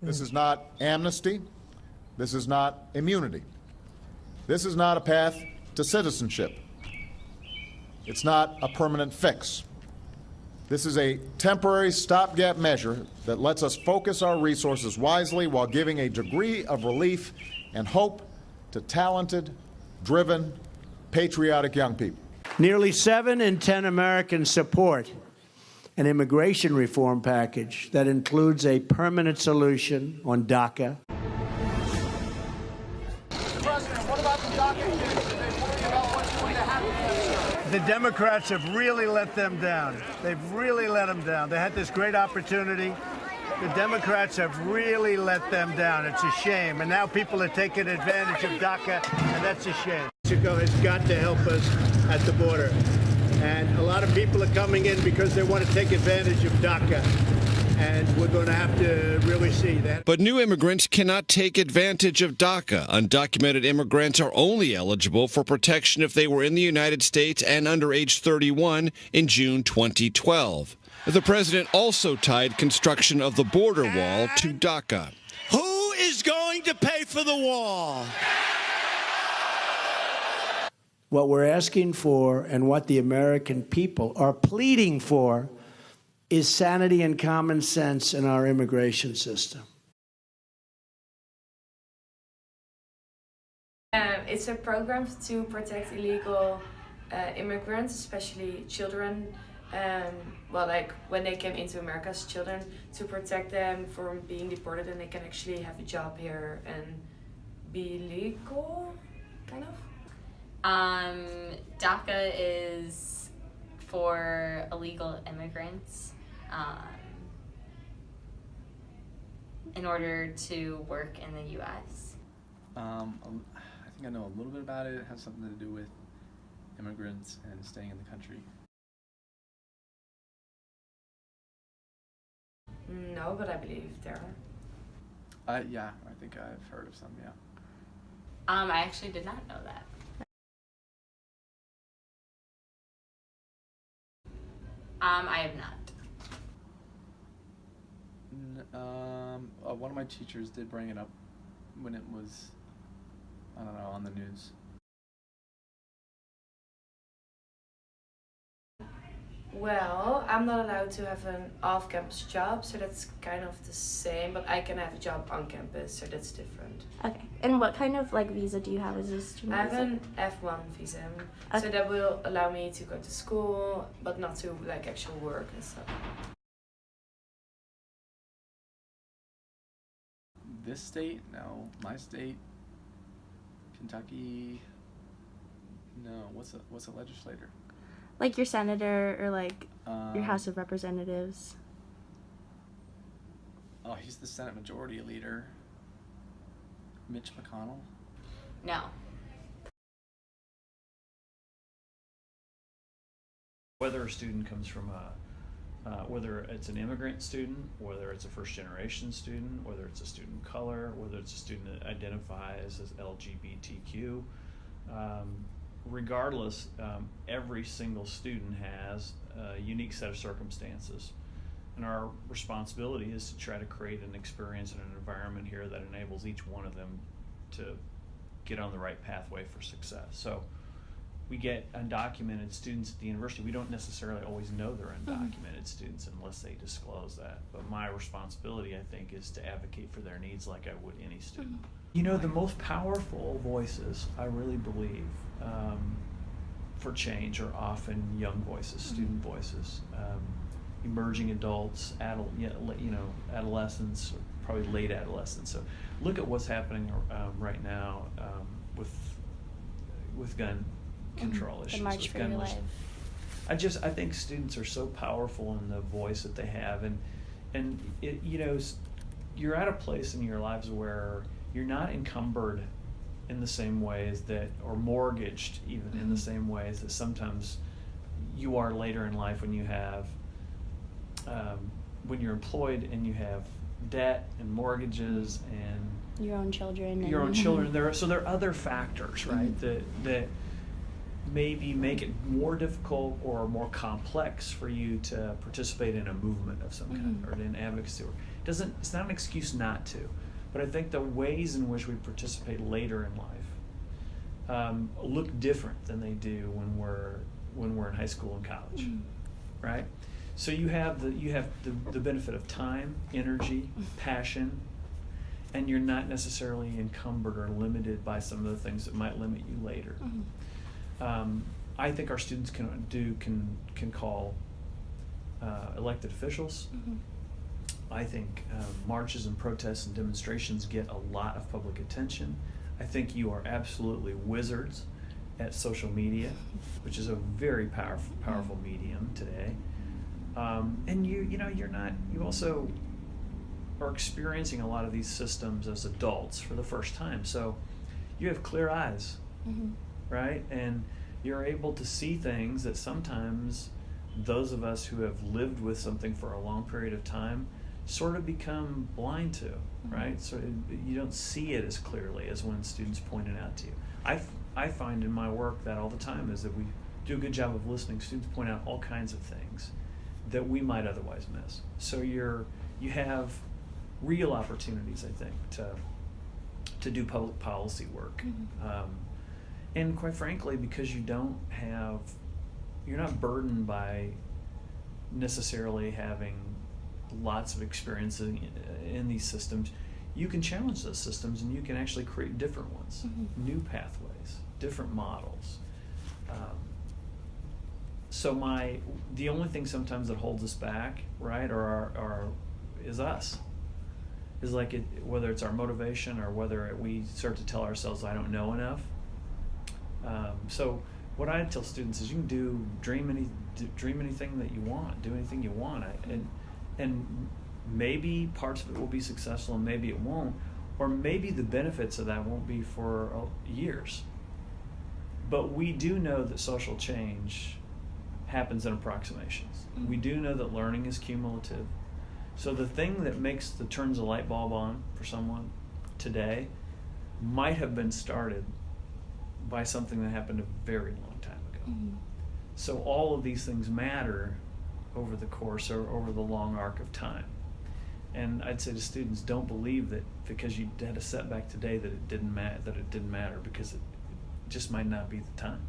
This is not amnesty. This is not immunity. This is not a path to citizenship. It's not a permanent fix. This is a temporary stopgap measure that lets us focus our resources wisely while giving a degree of relief and hope to talented, driven, patriotic young people. Nearly 7 in 10 Americans support an immigration reform package that includes a permanent solution on DACA. Mr. President, what about the DACA case? Do they worry about what's going to happen? The Democrats have really let them down. They've really let them down. They had this great opportunity. The Democrats have really let them down. It's a shame. And now people are taking advantage of DACA, and that's a shame. Mexico has got to help us at the border. And a lot of people are coming in because they want to take advantage of DACA. And we're going to have to really see that. But new immigrants cannot take advantage of DACA. Undocumented immigrants are only eligible for protection if they were in the United States and under age 31 in June 2012. The president also tied construction of the border wall to DACA. Who is going to pay for the wall? What we're asking for and what the American people are pleading for is sanity and common sense in our immigration system. It's a program to protect illegal immigrants, especially children. Well, like when they came into America as children, to protect them from being deported and they can actually have a job here and be legal, kind of. DACA is for illegal immigrants in order to work in the U.S. I think I know a little bit about it. It has something to do with immigrants and staying in the country. No, but I believe there are. Yeah, I think I've heard of some, yeah. I actually did not know that. I have not. One of my teachers did bring it up when it was, I don't know, on the news. Well, I'm not allowed to have an off-campus job, so that's kind of the same, but I can have a job on campus, so that's different. Okay. And what kind of visa do you have as a student? I have an F1 visa, so that will allow me to go to school, but not to actual work and stuff. This state? No. My state? Kentucky? No. What's a legislator? Like your senator or your House of Representatives. Oh, he's the Senate Majority Leader. Mitch McConnell? No. Whether a student comes from whether it's an immigrant student, whether it's a first-generation student, whether it's a student of color, whether it's a student that identifies as LGBTQ, regardless, every single student has a unique set of circumstances. And our responsibility is to try to create an experience and an environment here that enables each one of them to get on the right pathway for success. So we get undocumented students at the university. We don't necessarily always know they're undocumented students unless they disclose that. But my responsibility, I think, is to advocate for their needs like I would any student. You know, the most powerful voices, I really believe, for change are often young voices, student voices, emerging adults, adolescents, probably late adolescents. So look at what's happening right now with gun control issues. The March for Your Life. I think students are so powerful in the voice that they have, and it, you're at a place in your lives where you're not encumbered in the same ways that, or mortgaged even in the same ways that sometimes you are later in life when you have, when you're employed and you have debt and mortgages and your own children. There are other factors, right, that maybe make it more difficult or more complex for you to participate in a movement of some kind or in advocacy work. It's not an excuse not to, but I think the ways in which we participate later in life look different than they do when we're in high school and college, right? So you have the benefit of time, energy, passion, and you're not necessarily encumbered or limited by some of the things that might limit you later. I think our students can call elected officials. I think marches and protests and demonstrations get a lot of public attention. I think you are absolutely wizards at social media, which is a very powerful medium today. And you also are experiencing a lot of these systems as adults for the first time. So you have clear eyes, right? And you're able to see things that sometimes those of us who have lived with something for a long period of time sort of become blind to, right? So you don't see it as clearly as when students point it out to you. I find in my work that all the time is that we do a good job of listening. Students point out all kinds of things that we might otherwise miss. So you have real opportunities, I think, to do public policy work. And quite frankly, because you're not burdened by necessarily having lots of experience in these systems, you can challenge those systems and you can actually create different ones, new pathways, different models. So the only thing sometimes that holds us back, right, is us. Is like whether it's our motivation or whether we start to tell ourselves, I don't know enough. So what I tell students is you can dream anything that you want, do anything you want, and maybe parts of it will be successful and maybe it won't, or maybe the benefits of that won't be for years. But we do know that social change happens in approximations. We do know that learning is cumulative. So the thing that turns a light bulb on for someone today might have been started by something that happened a very long time ago. So all of these things matter over the course or over the long arc of time. And I'd say to students, don't believe that because you had a setback today that it didn't matter, because it just might not be the time.